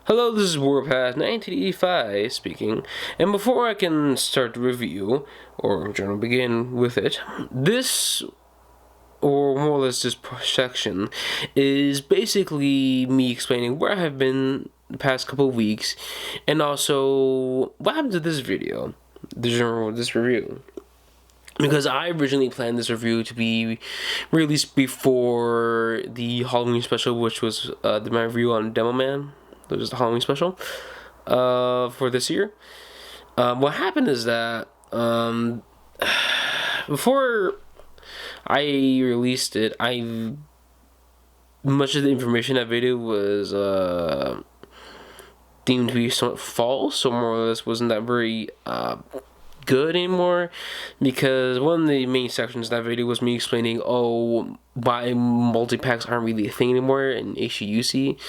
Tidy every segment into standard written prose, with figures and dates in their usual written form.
Hello, this is Warpath 1985 speaking, and before I can start the review, or in general begin with it, this, or more or less this section, is basically me explaining where I have been the past couple of weeks, and also what happened to this video, this review. Because I originally planned this review to be released before the Halloween special, which was my review on Demo Man. It was the Halloween special for this year. What happened is that before I released it, much of the information in that video was deemed to be somewhat false, so more or less wasn't that very good anymore, because one of the main sections of that video was me explaining, why multi-packs aren't really a thing anymore in HGUC.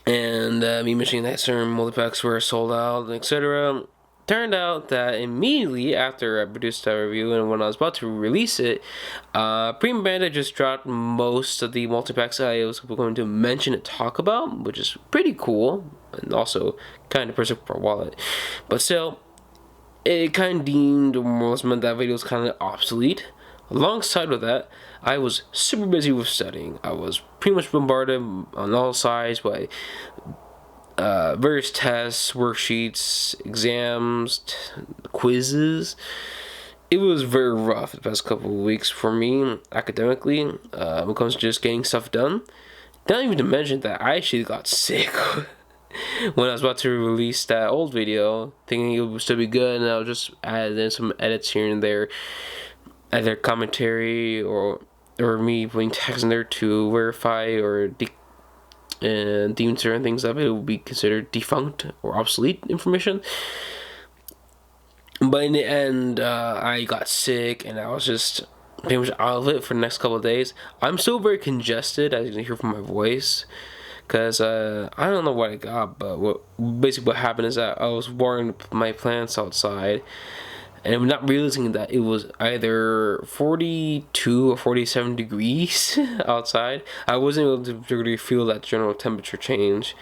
And me mentioning that certain multi-packs were sold out, etc. Turned out that immediately after I produced that review and when I was about to release it, Prima Bandit just dropped most of the multi-packs I was going to mention and talk about, which is pretty cool, and also kind of perfect for a wallet. But still, it kind of deemed, or more or less meant that video was kind of obsolete. Alongside with that, I was super busy with studying. I was pretty much bombarded on all sides by various tests, worksheets, exams, quizzes. It was very rough the past couple of weeks for me academically when it comes to just getting stuff done. Not even to mention that I actually got sick when I was about to release that old video, thinking it would still be good, and I'll just add in some edits here and there, either commentary or me putting text in there to verify or deem certain things that it would be considered defunct or obsolete information. But in the end, I got sick and I was just pretty much out of it for the next couple of days. I'm still very congested, as you can hear from my voice, because I don't know what I got, but what happened is that I was watering my plants outside, and I'm not realizing that it was either 42 or 47 degrees outside. I wasn't able to really feel that general temperature change,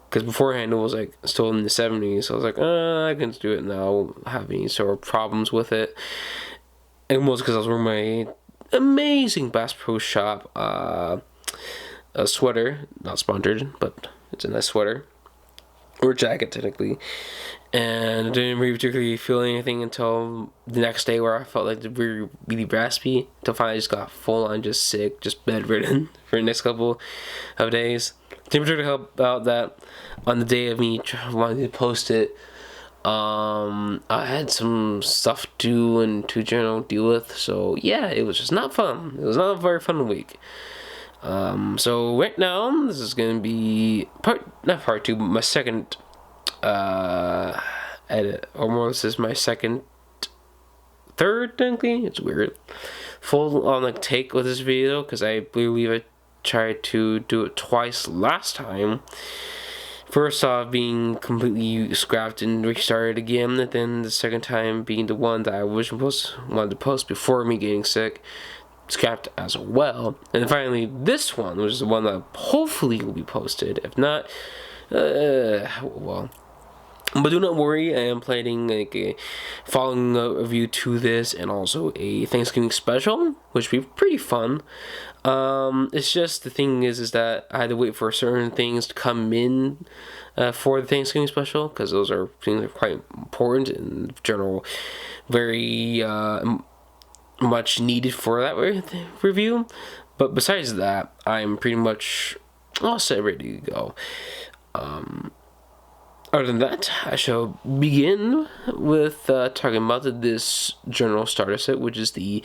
because beforehand it was like still in the 70s. So I was like, I can do it now. I won't have any sort of problems with it. And mostly because I was wearing my amazing Bass Pro Shop a sweater, not sponsored, but it's a nice sweater, or jacket technically. And I didn't really particularly feel anything until the next day, where I felt like really, really raspy, until finally I just got full on just sick, just bedridden for the next couple of days. Didn't particularly help out that on the day of me wanting to post it, I had some stuff to do and to deal with, so yeah, it was just not fun. It was not a very fun week. So right now, this is gonna be not part two, but my second edit, or more, this is my third technically, it's weird, full on take with this video, because I believe I tried to do it twice last time. First off being completely scrapped and restarted again, and then the second time being the one that I wanted to post before me getting sick, scrapped as well. And finally this one, which is the one that hopefully will be posted. If not, well, but do not worry, I am planning like a following review to this, and also a Thanksgiving special, which would be pretty fun. It's just, the thing is that I had to wait for certain things to come in for the Thanksgiving special, because those are things that are quite important and in general very much needed for that review. But besides that, I'm pretty much all set, ready to go. Other than that, I shall begin with talking about this general starter set, which is the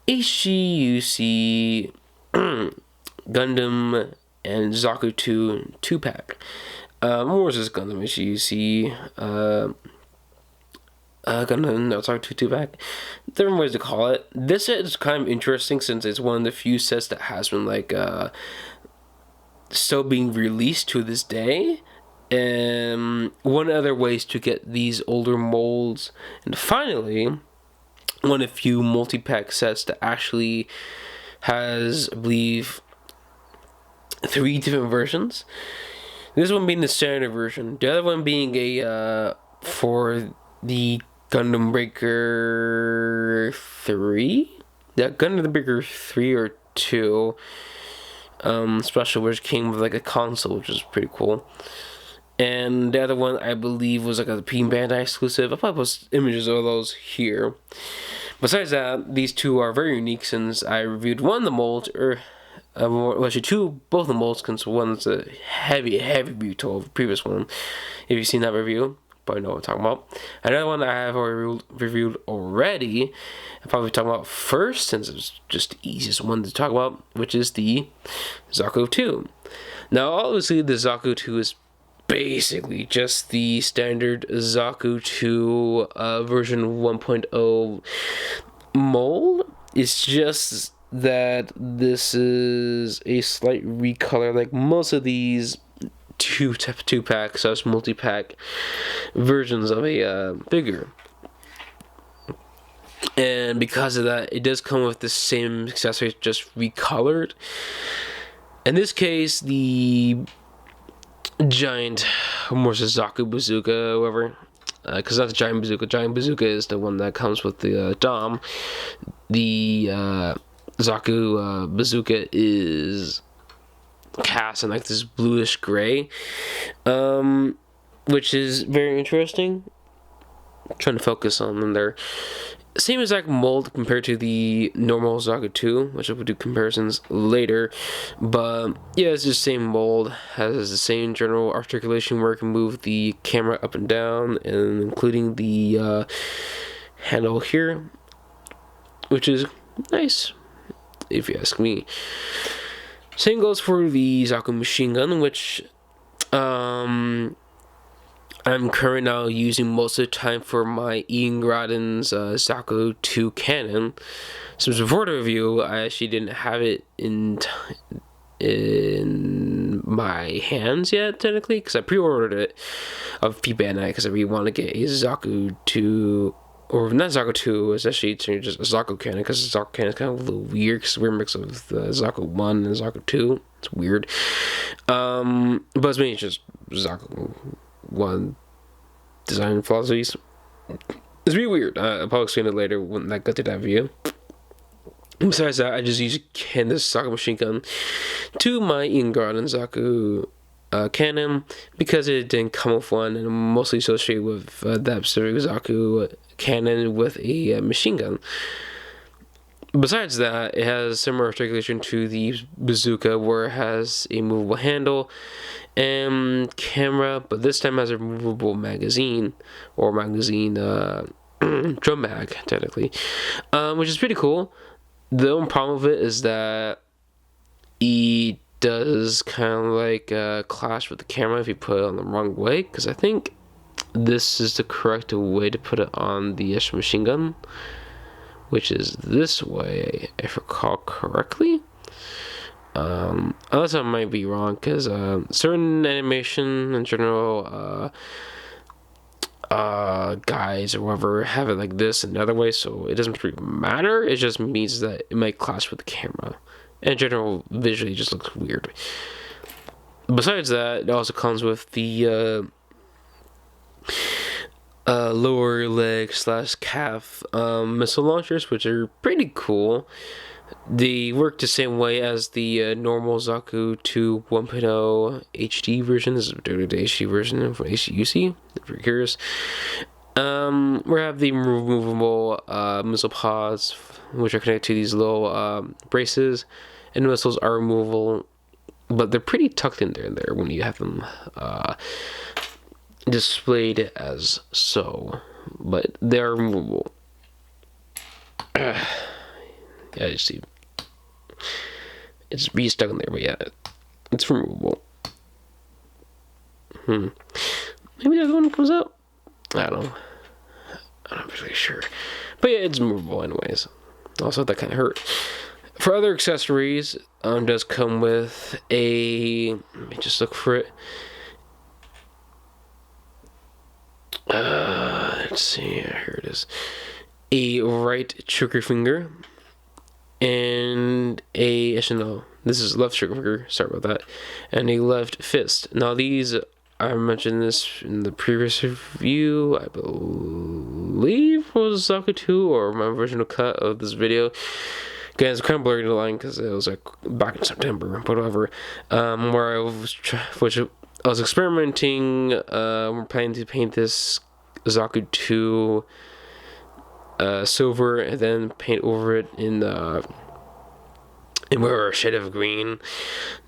HGUC Gundam and Zaku-2 2-pack. What was this Gundam HGUC Gundam, no, Zaku-2 2-pack? Different ways to call it. This set is kind of interesting, since it's one of the few sets that has been still being released to this day. One other ways to get these older molds, and finally one of the few multi-pack sets that actually has, I believe, three different versions. This one being the standard version. The other one being a for the Gundam Breaker 3? Yeah, Gundam Breaker 3 or 2. Special, which came with like a console, which is pretty cool. And the other one, I believe, was like a Bandai exclusive. I'll probably post images of those here. Besides that, these two are very unique since I reviewed one of the molds, actually two, both the molds, because one's a heavy review to the previous one. If you've seen that review, probably know what I'm talking about. Another one that I have already reviewed already, I'll probably talk about first, since it's just the easiest one to talk about, which is the Zaku-2. Now, obviously, the Zaku-2 is basically just the standard Zaku-2 version 1.0 mold. It's just that this is a slight recolor, like most of these two-pack / multi-pack versions of a figure. And because of that, it does come with the same accessories, just recolored. In this case, the giant, more Zaku bazooka, whatever, because that's the giant bazooka. Giant bazooka is the one that comes with the Dom. The Zaku bazooka is cast in like this bluish gray, which is very interesting. I'm trying to focus on them there. Same exact mold compared to the normal Zaku-2, which I will do comparisons later. But yeah, it's the same mold, has the same general articulation where it can move the camera up and down, and including the handle here, which is nice, if you ask me. Same goes for the Zaku machine gun, which I'm currently now using most of the time for my Ian Grodden's Zaku-2 cannon. Since before the review, I actually didn't have it in my hands yet, technically, because I pre-ordered it of FA Bandai because I really want to get a Zaku-2, or not Zaku-2, it's actually just a Zaku cannon, because the Zaku cannon is kind of a little weird, because it's a weird mix of the Zaku-1 and Zaku-2. It's weird. But it's mainly just Zaku-1 design philosophies. It's really weird. I'll probably explain it later when I get to that video. Besides that, I just use this Zaku machine gun to my Ian Grodden Zaku cannon, because it didn't come with one, and I'm mostly associated with that specific Zaku cannon with a machine gun. Besides that, it has similar articulation to the bazooka, where it has a movable handle and camera, but this time has a removable magazine, or magazine drum mag, technically, which is pretty cool. The only problem with it is that it does kind of like clash with the camera if you put it on the wrong way, because I think this is the correct way to put it on the actual machine gun, which is this way, if I recall correctly. Unless I might be wrong, because certain animation in general guys or whatever have it like this and the other way, so it doesn't really matter. It just means that it might clash with the camera. In general, visually, it just looks weird. Besides that, it also comes with the lower leg / calf missile launchers, which are pretty cool. They work the same way as the normal Zaku-2 1.0 HD version. This is the HD version from HGUC, if you're curious. We have the removable missile pods, which are connected to these little braces, and the missiles are removable, but they're pretty tucked in there when you have them displayed as so, but they're removable. Yeah, you see, it's re-stuck in there, but yeah, it's removable. Maybe the other one comes out? I don't know. I'm not really sure. But yeah, it's removable anyways. Also, that kind of hurt. For other accessories, does come with a, let me just look for it. Let's see, here it is. A right trigger finger, and actually no, This is left trigger, sorry about that, and a left fist. Now these, I mentioned this in the previous review, I believe was Zaku-2 or my original cut of this video. Again, it's kind of blurry the line because it was like back in September, but whatever. Where I was experimenting. We're planning to paint this Zaku-2 silver and then paint over it in more shade of green,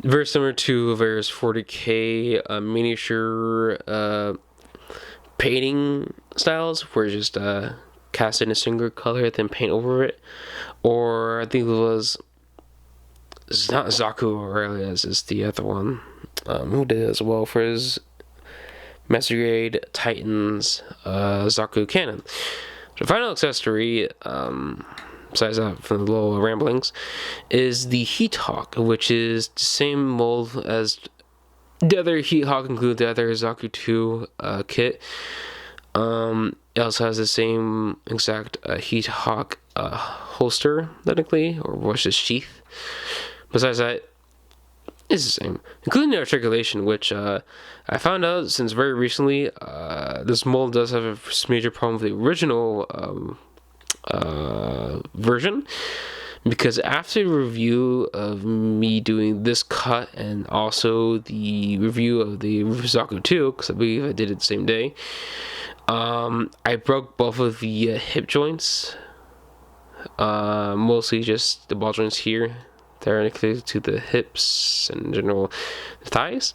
very similar to various 40K miniature painting styles, where just cast in a single color then paint over it. Or I think it's not Zaku Aurelius, it's the other one, who did it as well for his Master Grade Titans Zaku cannon. The final accessory, besides that from the little ramblings, is the Heat Hawk, which is the same mold as the other Heat Hawk, including the other Zaku-2 kit. It also has the same exact Heat Hawk holster, technically, or was just sheath. Besides that, it's the same, including the articulation, which I found out since very recently. This mold does have a major problem with the original version, because after the review of me doing this cut and also the review of the Zaku-2, because I believe I did it the same day, I broke both of the hip joints, mostly just the ball joints here. They're connected to the hips and in general the thighs,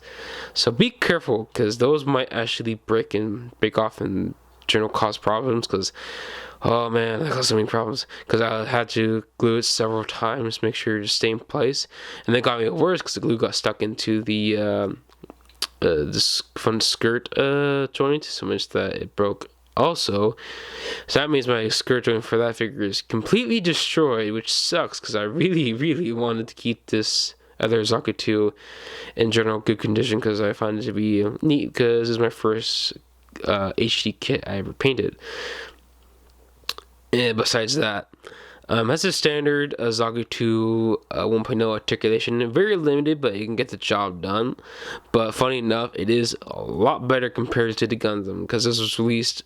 so be careful because those might actually break off and general cause problems. Because oh man, that caused so many problems because I had to glue it several times to make sure to stay in place, and that got me worse because the glue got stuck into the this front skirt joint so much that it broke also. So that means my skirt joint for that figure is completely destroyed, which sucks because I really wanted to keep this other Zaku-2 in general good condition, because I find it to be neat, because it's my first HD kit I ever painted. And besides that, has a standard Zaku-2 1.0 articulation, very limited, but you can get the job done. But funny enough, it is a lot better compared to the Gundam, because this was released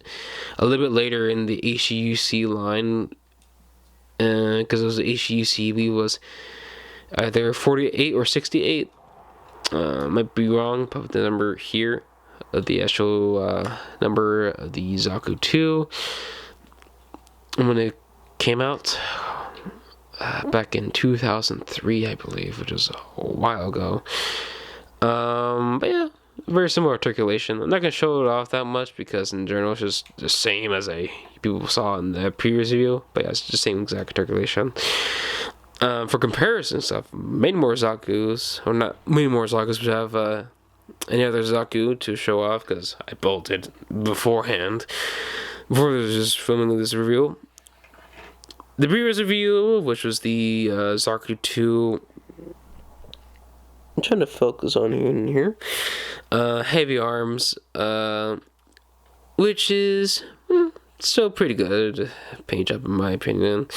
a little bit later in the HGUC line, because it was the HGUC was either 48 or 68. Might be wrong, but the number here of the actual number of the Zaku-2 when it came out back in 2003, I believe, which was a while ago. But yeah, very similar articulation. I'm not gonna show it off that much because in general it's just the same as people saw in the previous review. But yeah, it's just the same exact articulation. For comparison stuff, many more Zakus, or not many more Zakus, would have any other Zaku to show off, because I built it beforehand before I was just filming this review. The previous review, which was the Zaku-2, I'm trying to focus on here, heavy arms, which is still pretty good paint job in my opinion.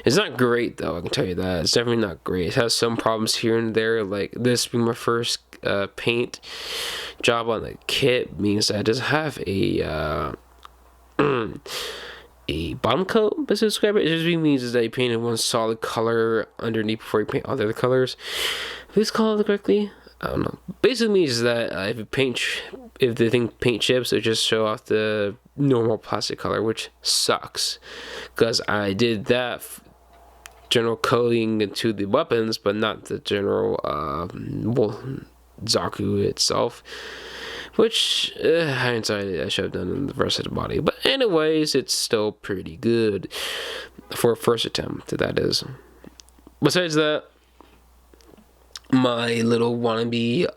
It's not great though, I can tell you that. It's definitely not great. It has some problems here and there, like this being my first paint job on the kit means that it doesn't have a bottom coat, best to describe it. It just means is that you painted one solid color underneath before you paint all the other colors. If it's called correctly, I don't know. Basically means that if the thing paint chips, it just show off the normal plastic color, which sucks, because I did that general coating into the weapons, but not the general Zaku itself. Which, hindsight, I should have done in the rest of the body. But anyways, it's still pretty good for a first attempt, that is. Besides that, my little wannabe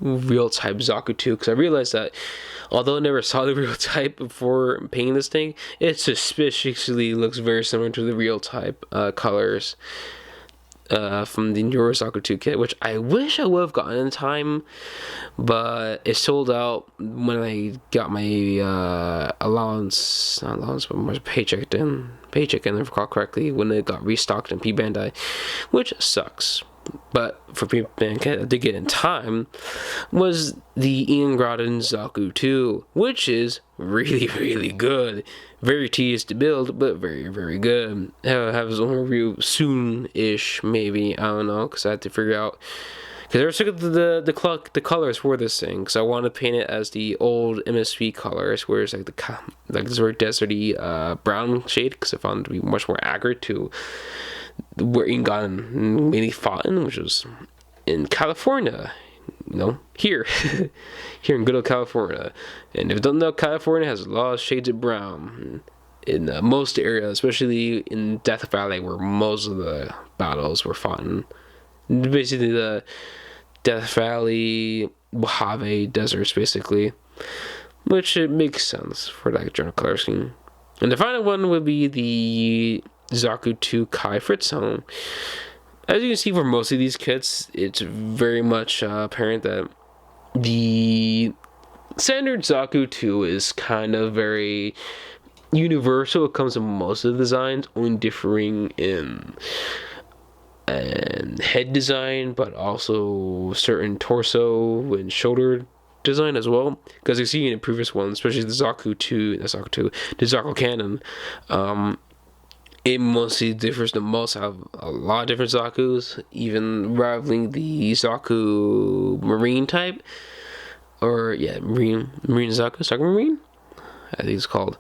real type Zaku-2, because I realized that although I never saw the real type before painting this thing, it suspiciously looks very similar to the real type colors from the newer Zaku-2 kit, which I wish I would have gotten in time, but it sold out when I got my not allowance, but my paycheck in, if I recall correctly, when it got restocked in P Bandai, which sucks. but for people to get in time, was the Ian Groden Zaku-2, which is really, really good. Very tedious to build, but very, very good. I'll have his own review soon-ish, maybe. I don't know, because I had to figure out. Because I was looking at the colors for this thing, because I want to paint it as the old MSV colors, where it's like this very deserty brown shade, because I found it to be much more accurate to where Ian Groden mainly fought in, which was in California. Here in good old California. And if you don't know, California has a lot of shades of brown in most areas, especially in Death Valley, where most of the battles were fought in. Basically, the Death Valley, Mojave deserts, basically. Which it makes sense for that general color scheme. And the final one would be the Zaku-2 Kai Fritzone. As you can see for most of these kits, it's very much apparent that the standard Zaku-2 is kind of very universal. It comes in most of the designs, only differing in head design, but also certain torso and shoulder design as well. Because you see in the previous one, especially the Zaku-2, the Zaku Cannon, it mostly differs the most. I have a lot of different Zakus, even rivaling the Zaku Marine type. Or, yeah, Marine Zaku Marine? I think it's called.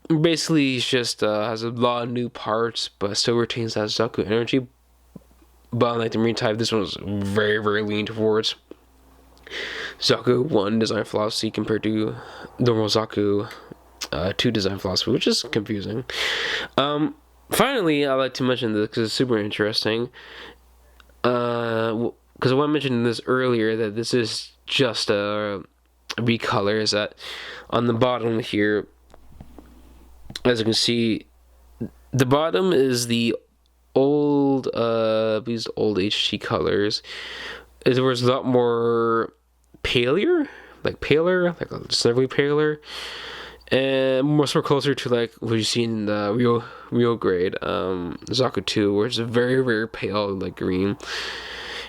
Basically, it's just has a lot of new parts, but still retains that Zaku energy. But unlike the Marine type, this one was very, very lean towards Zaku 1 design philosophy compared to normal Zaku 2 design philosophy, which is confusing. Finally, I'd like to mention this because it's super interesting. Because I want to mention this earlier, that this is just a recolor, is that on the bottom here, as you can see, the bottom is the old these old HG colors. There was a lot more paler, like slightly paler, and more closer to like what you see in the real grade Zaku-2, where it's a very, very pale like green.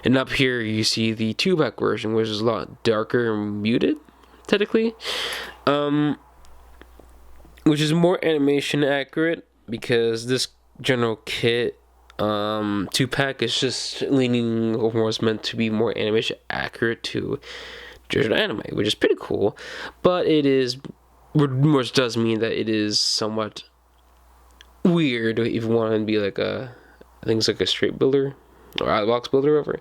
And up here you see the 2-pack version, which is a lot darker and muted, technically, which is more animation accurate, because this general kit 2-pack is just leaning over what's meant to be more animation accurate to traditional anime, which is pretty cool. But it is, which does mean that it is somewhat weird if you want to be like I think it's like a straight builder or outbox builder over,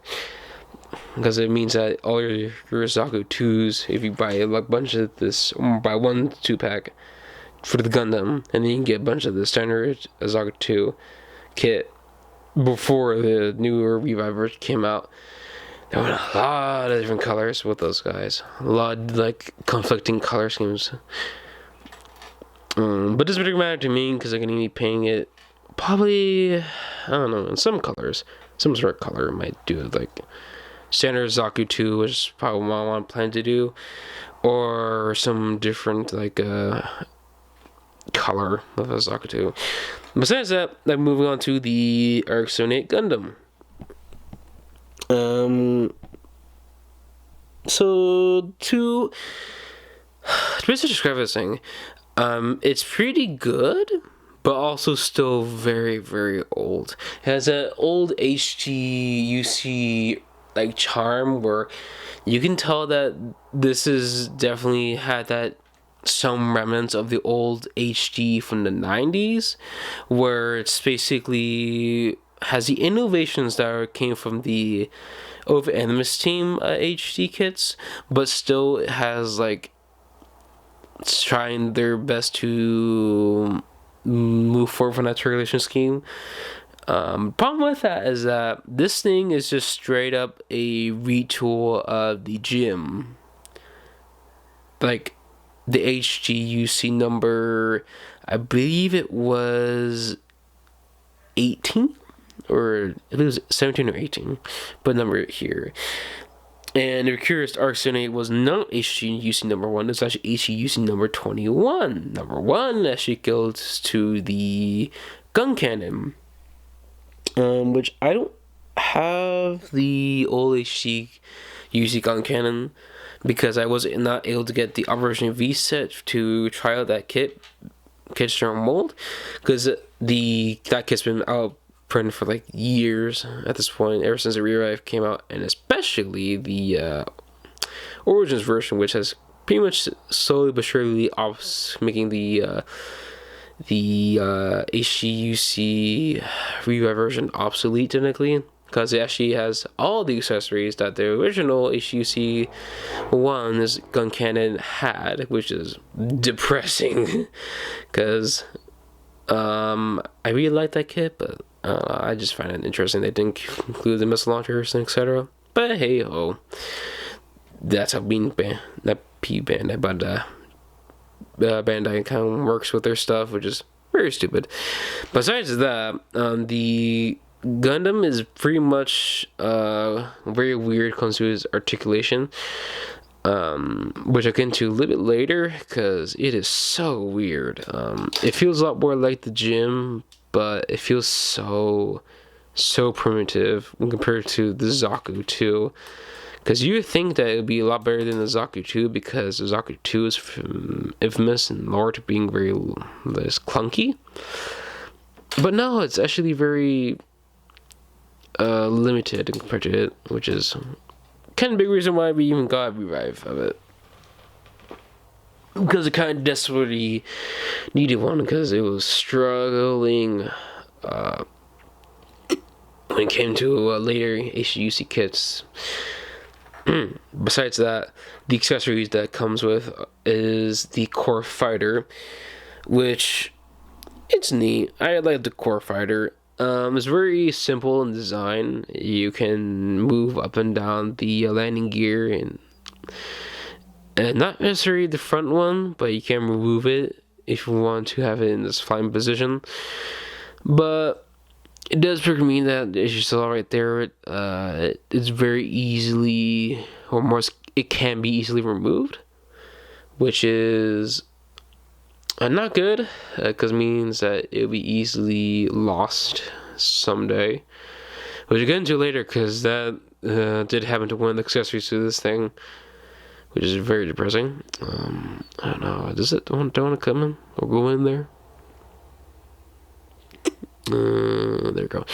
because it means that all your Zaku-2s, if you buy a bunch of this, or buy one 2-pack for the Gundam, and then you can get a bunch of the standard Zaku-2 kit before the newer Reviver came out. There were a lot of different colors with those guys, a lot of like conflicting color schemes. But this doesn't matter to me, because I can be painting it probably, I don't know, in some colors. Some sort of color might do it, like standard Zaku-2, which is probably what I want to plan to do, or some different like color of a Zaku-2. Besides that, I'm moving on to the RX78 Gundam. So to basically describe this thing, it's pretty good, but also still very, very old. It has an old HGUC like charm, where you can tell that this is definitely had that some remnants of the old HD from the 90s, where it's basically has the innovations that came from the Over Animus team HD kits, but still it has like it's trying their best to move forward from that regulation scheme. Problem with that is that this thing is just straight up a retool of the gym, like the HGUC number, I believe it was 18, or it was 17 or 18, but number here. And if you're curious, RX78 was not HGUC number 1, it's actually HGUC number 21. Number 1 actually goes to the gun cannon, which I don't have the old HGUC Gundam because I was not able to get the Operation V set to try out that kit's mold, because that kit's been out printed for like years at this point, ever since the Re-Arrive came out, and especially the Origins version, which has pretty much slowly but surely making the HGUC Re-Arrive version obsolete technically, because it actually has all the accessories that the original HGUC 1's gun cannon had, which is depressing because I really like that kit, but I just find it interesting they didn't include the missile launchers and etc. But hey ho, that's how Bandai, but Bandai kind of works with their stuff, which is very stupid. Besides that, the Gundam is pretty much very weird when it comes to his articulation, which I'll get into a little bit later because it is so weird. It feels a lot more like the gym, but it feels so primitive when compared to the Zaku-2. Because you would think that it would be a lot better than the Zaku-2, because the Zaku-2 is infamous and lore to being very less clunky. But no, it's actually very limited compared to it, which is kind of big reason why we even got a Re-Arrive of it. Because it kind of desperately needed one, because it was struggling when it came to later HGUC kits. Besides that, the accessories that comes with is the Core Fighter, which it's neat. I like the Core Fighter. It's very simple in design. You can move up and down the landing gear, and not necessarily the front one, but you can remove it if you want to have it in this flying position. But it does mean that as you saw right there, it's very easily, or more, it can be easily removed, which is not good, because it means that it'll be easily lost someday, which we'll get into later, because that did happen to one of the accessories to this thing, which is very depressing. I don't know, don't want to come in or go in there? There we go.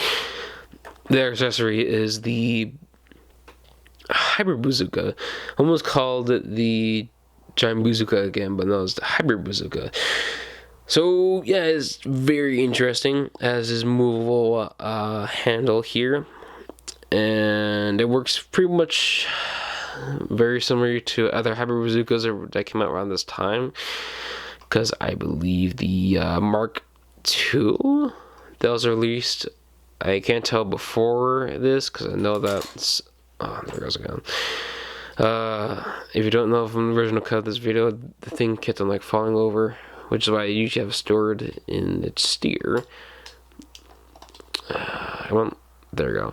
The accessory is the Hybrid Bazooka. Almost called it the Giant Bazooka again, but no, it's the Hybrid Bazooka. So yeah, it's very interesting. It has this movable handle here, and it works pretty much very similar to other Hybrid Bazookas that came out around this time, because I believe the Mark II that was released, I can't tell before this, because I know that's, oh, there goes again. If you don't know from the original cut of this video, the thing kept on like falling over, which is why I usually have it stored in its steer. There we go.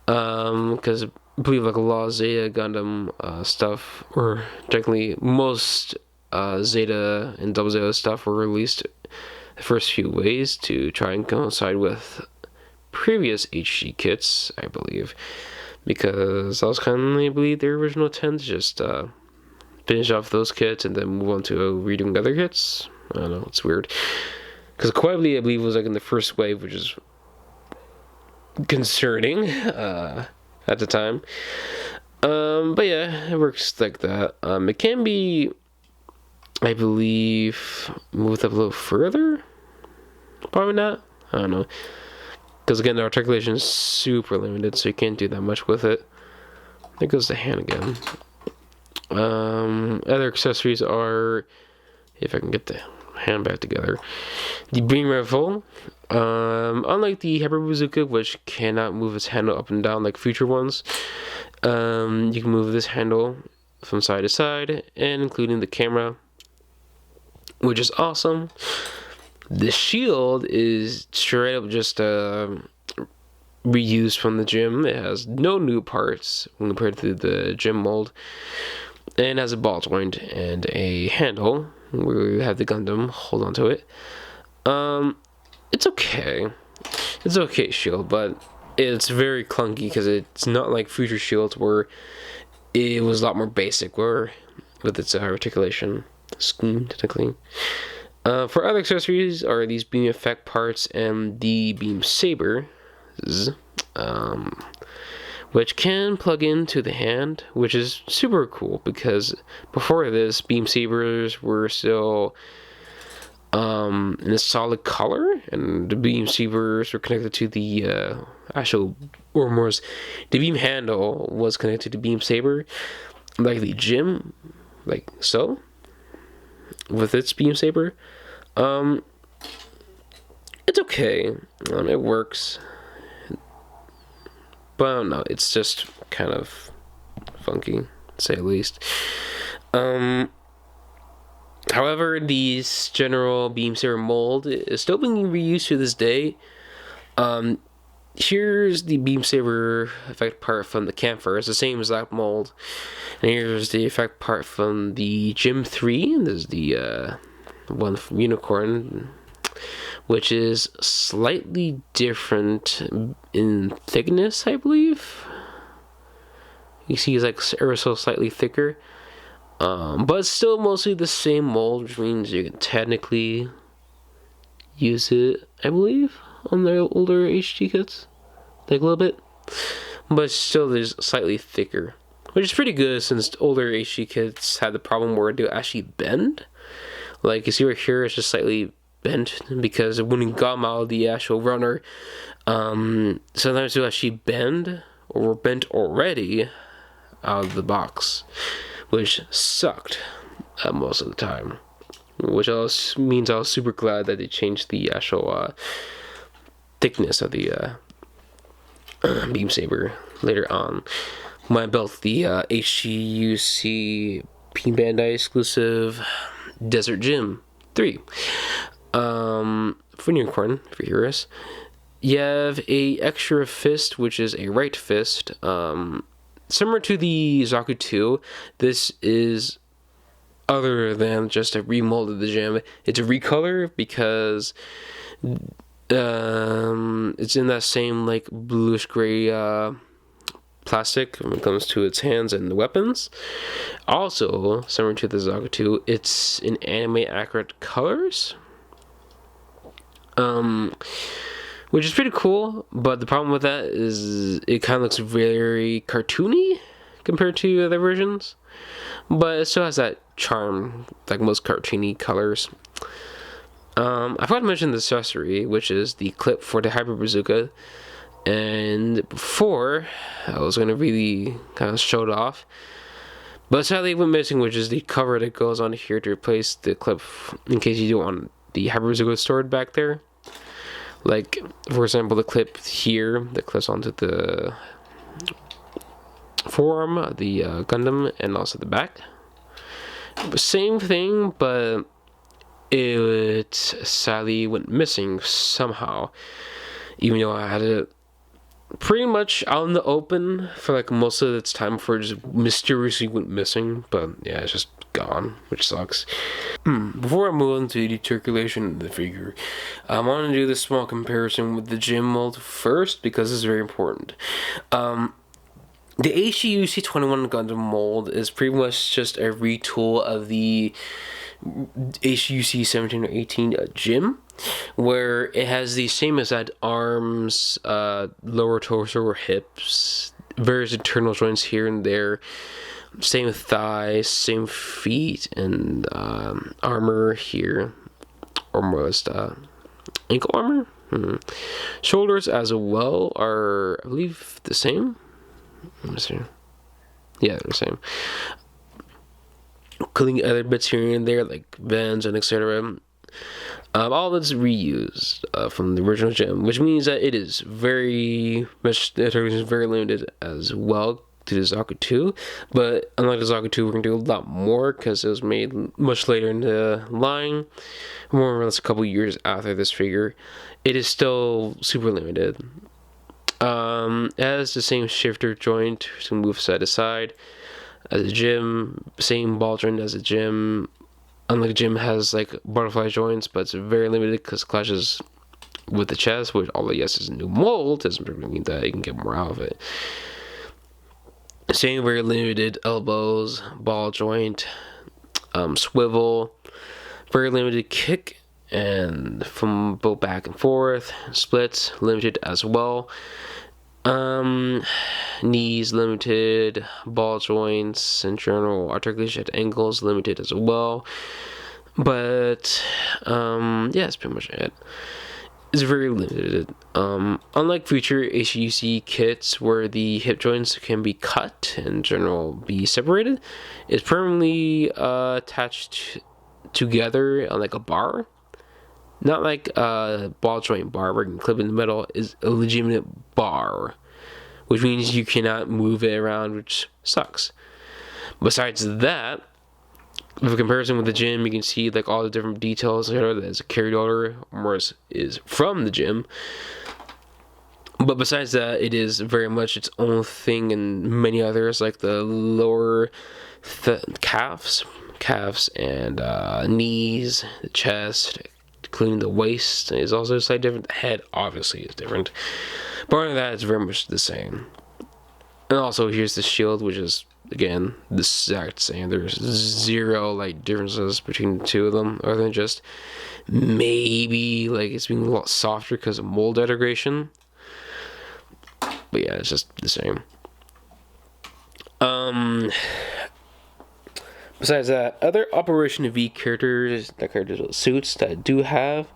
Because I believe like a lot of Zeta Gundam stuff, or technically most Zeta and Double Zeta stuff were released the first few ways to try and coincide with previous HG kits, I believe, because I was kind of, I believe, the original intent to just finish off those kits and then move on to redoing other kits. I don't know, it's weird, because Quietly, I believe, was like in the first wave, which is concerning at the time. But yeah, it works like that. It can be, I believe, moved up a little further. Probably not. I don't know. Because again, the articulation is super limited, so you can't do that much with it. There goes the hand again. Other accessories are, if I can get the hand back together, the beam rifle. Unlike the Hybrid Bazooka, which cannot move its handle up and down like future ones, you can move this handle from side to side, and including the camera, which is awesome. The shield is straight up just reused from the gym. It has no new parts when compared to the gym mold, and has a ball joint and a handle where you have the Gundam hold on to it. It's okay. It's okay shield, but it's very clunky because it's not like Future Shields where it was a lot more basic where with its articulation scheme technically. For other accessories are these beam effect parts and the beam sabers, which can plug into the hand, which is super cool because before this, beam sabers were still in a solid color, and the beam sabers were connected to the the beam handle was connected to beam saber, like the gym, like so, with its beam saber. It's okay. It works. But I don't know, it's just kind of funky, to say the least. However, the general beam saber mold is still being reused to this day. Here's the beam saber effect part from the Camphor. It's the same exact mold. And here's the effect part from the Gym 3. This is the one from Unicorn, which is slightly different in thickness, I believe. You see it's like ever so slightly thicker. But it's still mostly the same mold, which means you can technically use it, I believe, on the older HD kits. Like a little bit. But still there's slightly thicker. Which is pretty good since older HD kits had the problem where it would actually bend. Like you see right here, it's just slightly bent because when you got them out of the actual runner, sometimes they'll actually bend or were bent already out of the box, which sucked most of the time. Which also means I was super glad that they changed the actual thickness of the beam saber later on. When I built the HGUC P Bandai exclusive Desert Gym 3. For Unicorn, if you're curious, you have a extra fist, which is a right fist. Similar to the Zaku-2, this is other than just a remold of the gem. It's a recolor because it's in that same like bluish gray plastic when it comes to its hands and the weapons. Also, similar to the Zaku-2, it's in anime accurate colors. Which is pretty cool, but the problem with that is it kind of looks very cartoony compared to other versions. But it still has that charm, like most cartoony colors. I forgot to mention the accessory, which is the clip for the Hyper Bazooka. And before, I was going to really kind of show it off. But sadly it went missing, which is the cover that goes on here to replace the clip in case you don't want the Hyper Bazooka stored back there. Like, for example, the clip here that clips onto the forearm, the Gundam, and also the back. Same thing, but it sadly went missing somehow. Even though I had it pretty much out in the open for like most of its time before it just mysteriously went missing. But yeah, it's just gone, which sucks. Before I move on to the circulation of the figure, I want to do this small comparison with the gym mold first because it's very important. The HGUC 21 Gundam mold is pretty much just a retool of the HGUC 17 or 18 gym, where it has the same exact arms, lower torso or hips, various internal joints here and there, same thighs, same feet, and armor here, almost ankle armor. Shoulders as well are, I believe, the same. Let me see. Yeah, they're the same. Including other bits here and there, like vents and etc. All of it's reused from the original gem, which means that it is very much, the is very limited as well to the Zaku-2. But unlike the Zaku-2, we're going to do a lot more because it was made much later in the line, more or less a couple years after this figure. It is still super limited. It has the same shifter joint to move side to side as a gym, same ball joint as a gym. Unlike a gym has like butterfly joints, but it's very limited because clashes with the chest, which although yes is a new mold, doesn't mean that you can get more out of it. Same very limited elbows, ball joint, swivel, very limited kick, and from both back and forth, splits limited as well. Knees limited, ball joints and general articulation at ankles limited as well. But yeah, that's pretty much it. It's very limited. Unlike future HGUC kits where the hip joints can be cut and in general be separated, it's permanently attached together on like a bar. Not like a ball joint bar where you can clip in the middle, is a legitimate bar, which means you cannot move it around, which sucks. Besides that, with a comparison with the gym, you can see like all the different details that is carried over, or is from the gym. But besides that, it is very much its own thing, and many others like the lower calves and knees, the chest, including the waist is also slightly different. The head obviously is different. But other than that, it's very much the same. And also here's the shield, which is again the exact same. There's zero like differences between the two of them, other than just maybe like it's being a lot softer because of mold integration. But yeah, it's just the same. Besides that, other Operation V characters, suits that I do have,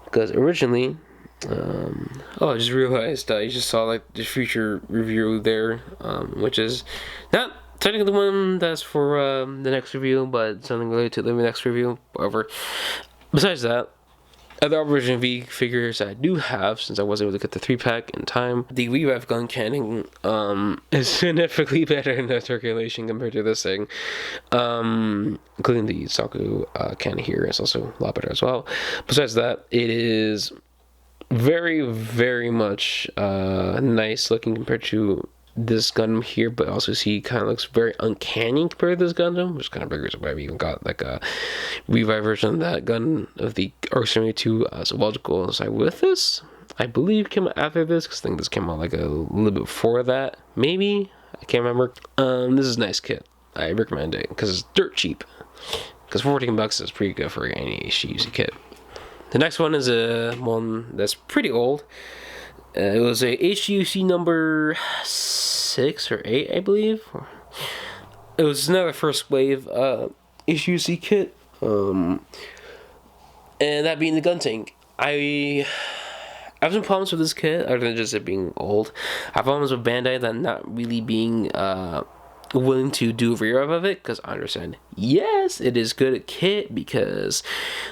because originally, I just realized I just saw like the future review there, which is not technically the one that's for the next review, but something related to the next review. However, besides that, other Operation V figures I do have, since I wasn't able to get the 3-pack in time. The Revive gun cannon is significantly better in the circulation compared to this thing. Including the Zaku cannon here is also a lot better as well. Besides that, it is very, very much nice looking compared to this Gundam here, but also see kind of looks very uncanny compared to this Gundam, which is kind of big reason why we even got like a Revive version of that gun of the RX78-2 as well to go inside with this. I believe came out after this, because I think this came out like a little bit before that, maybe, I can't remember. This is a nice kit. I recommend it because it's dirt cheap, because $14 is pretty good for any HGUC kit. The next one is a one that's pretty old. It was a HGUC number 6 or 8, I believe. It was another first wave HGUC kit, and that being the gun tank. I have some problems with this kit, other than just it being old. I have problems with Bandai that not really being willing to do a revive of it, because I understand, yes, it is good at kit, because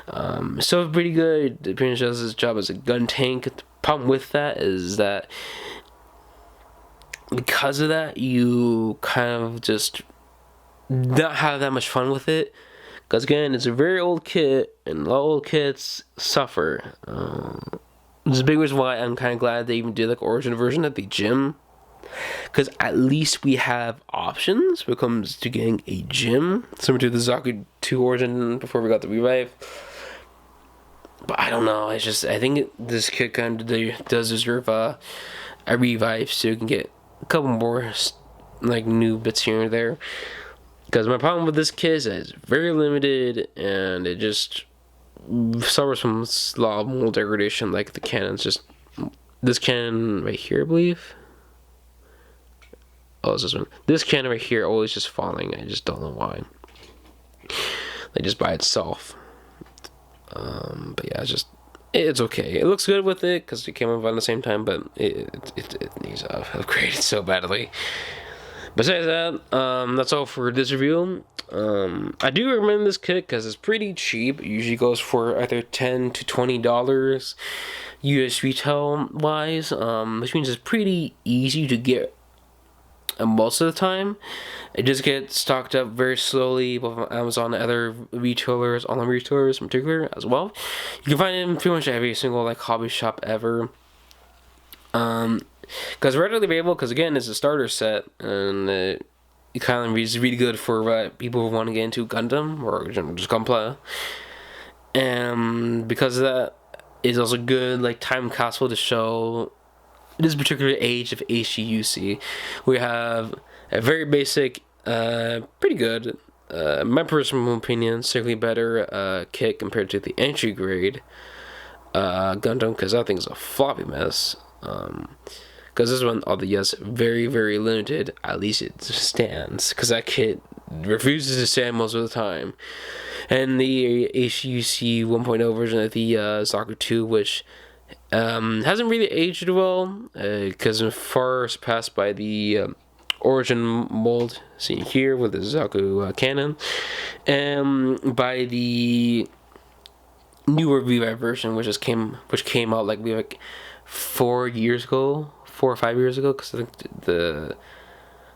it's still pretty good. It pretty much does its job as a gun tank. The problem with that is that because of that, you kind of just not have that much fun with it, because again, it's a very old kit, and old kits suffer. This is a big reason why I'm kind of glad they even did like origin version at the gym, because at least we have options when it comes to getting a gym, similar to the Zaku-2 origin before we got the Revive. But I don't know, it's just, I think this kit kind of does deserve a Revive, so you can get a couple more like new bits here and there. Because my problem with this kit is that it's very limited, and it just suffers from a lot of mold degradation. Like the cannons, just this cannon right here, I believe. Oh, it's this one. This cannon right here always just falling. I just don't know why. Like just by itself. But yeah, it's okay. It looks good with it because it came out at the same time, but it needs upgraded so badly. Besides that, that's all for this review. I do recommend this kit because it's pretty cheap. It usually goes for either $10 to $20 US retail wise, which means it's pretty easy to get most of the time. It just gets stocked up very slowly with Amazon and other retailers, online retailers in particular as well. You can find it in pretty much every single like hobby shop ever. Because readily available, because again, it's a starter set, and it kind of is really good for people who want to get into Gundam or just Gunpla. And because of that, is also good, like time capsule to show this particular age of HGUC. We have a very basic, pretty good, my personal opinion, certainly better kit compared to the entry grade Gundam, because that thing's a floppy mess. Because this one, all the yes, very, very limited, at least it stands, because that kit refuses to stand most of the time. And the HGUC 1.0 version of the Zaku-2, which hasn't really aged well, because far surpassed by the origin mold seen here with the Zaku cannon, and by the newer revive version, which came out like 4 years ago, 4 or 5 years ago, because I think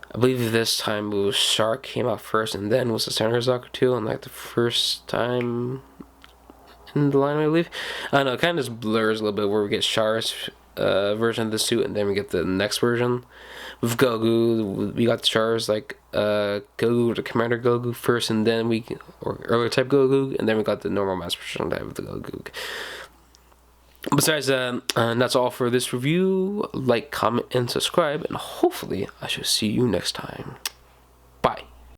I believe this time it was Shark came out first, and then was the Standard Zaku-2, and like the first time in the line, I believe. I don't know, it kind of just blurs a little bit where we get Shar's version of the suit, and then we get the next version. With Gogu, we got Char's like Gogu, the Commander Gogu first, and then or earlier type Gogu, and then we got the normal Master Production type of the Gogu. Besides that, that's all for this review. Like, comment, and subscribe, and hopefully I shall see you next time.